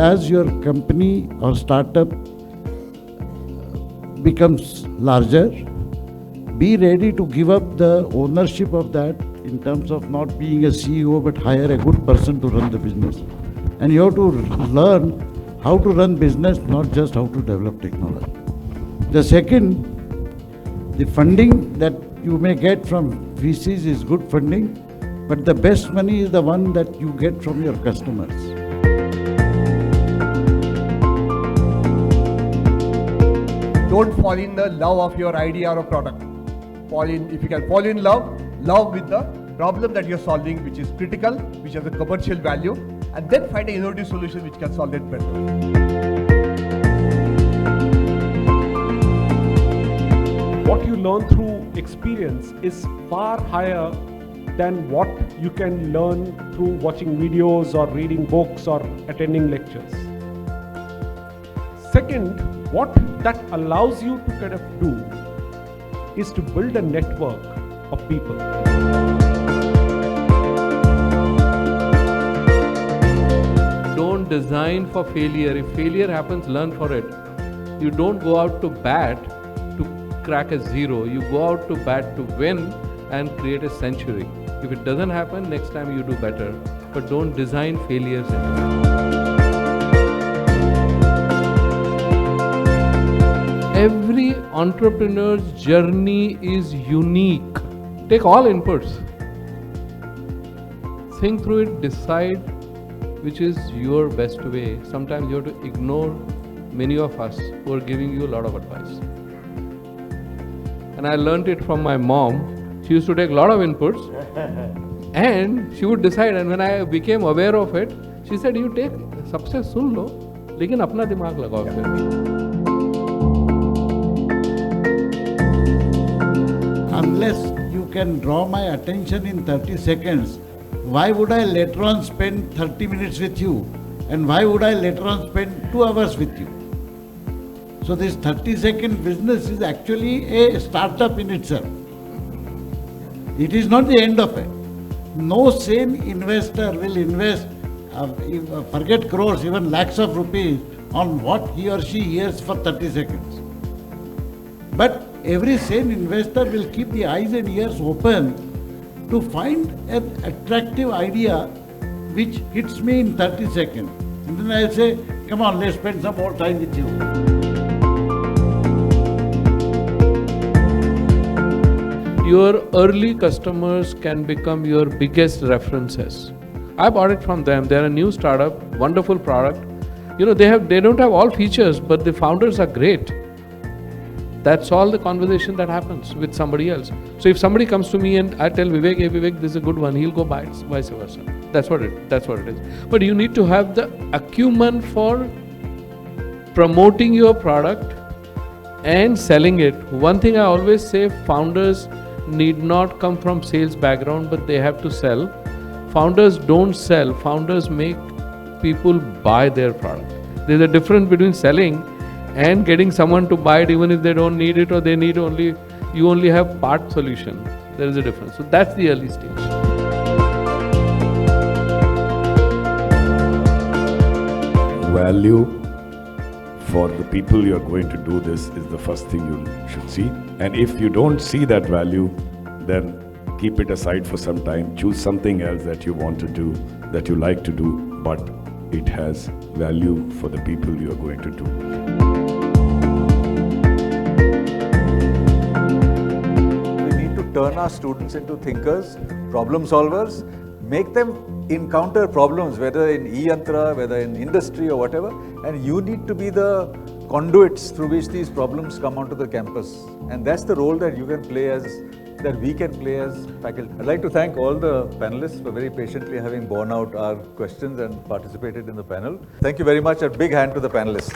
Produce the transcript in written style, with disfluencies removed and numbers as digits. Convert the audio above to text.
as your company or startup becomes larger, be ready to give up the ownership of that in terms of not being a CEO, but hire a good person to run the business. And you have to learn how to run business, not just how to develop technology. The second, the funding that you may get from VCs is good funding, but the best money is the one that you get from your customers. Don't fall in the love of your idea or a product. If you can fall in love with the problem that you're solving, which is critical, which has a commercial value, and then find an innovative solution which can solve it better. What you learn through experience is far higher than what you can learn through watching videos or reading books or attending lectures. Second, what that allows you to kind of do is to build a network of people. Don't design for failure. If failure happens, learn for it. You don't go out to bat to crack a zero. You go out to bat to win and create a century. If it doesn't happen, next time you do better. But don't design failures into it. Every entrepreneur's journey is unique. Take all inputs. Think through it, decide which is your best way. Sometimes you have to ignore many of us who are giving you a lot of advice. And I learned it from my mom. She used to take a lot of inputs and she would decide. And when I became aware of it, she said, you take, सबसे सुन लो, लेकिन अपना दिमाग लगाओ फिर. Unless you can draw my attention in 30 seconds, why would I later on spend 30 minutes with you? And why would I later on spend 2 hours with you? So this 30-second business is actually a startup in itself. It is not the end of it. No sane investor will invest, forget crores, even lakhs of rupees on what he or she hears for 30 seconds. But every sane investor will keep the eyes and ears open to find an attractive idea which hits me in 30 seconds. And then I'll say, come on, let's spend some more time with you. Your early customers can become your biggest references. I bought it from them. They're a new startup, wonderful product. You know, they don't have all features, but the founders are great. That's all the conversation that happens with somebody else. So if somebody comes to me and I tell Vivek, hey Vivek, this is a good one, he'll go buy it, vice versa. That's what it is. But you need to have the acumen for promoting your product and selling it. One thing I always say, founders need not come from sales background, but they have to sell. Founders don't sell, founders make people buy their product. There's a difference between selling and getting someone to buy it even if they don't need it or they need you only have part solution. There is a difference. So that's the early stage. Value for the people you're going to do this is the first thing you should see. And if you don't see that value, then keep it aside for some time. Choose something else that you want to do, that you like to do, but it has value for the people you are going to do. Turn our students into thinkers, problem solvers, make them encounter problems, whether in e-yantra, whether in industry or whatever, and you need to be the conduits through which these problems come onto the campus. And that's the role that you can play that we can play as faculty. I'd like to thank all the panelists for very patiently having borne out our questions and participated in the panel. Thank you very much. A big hand to the panelists.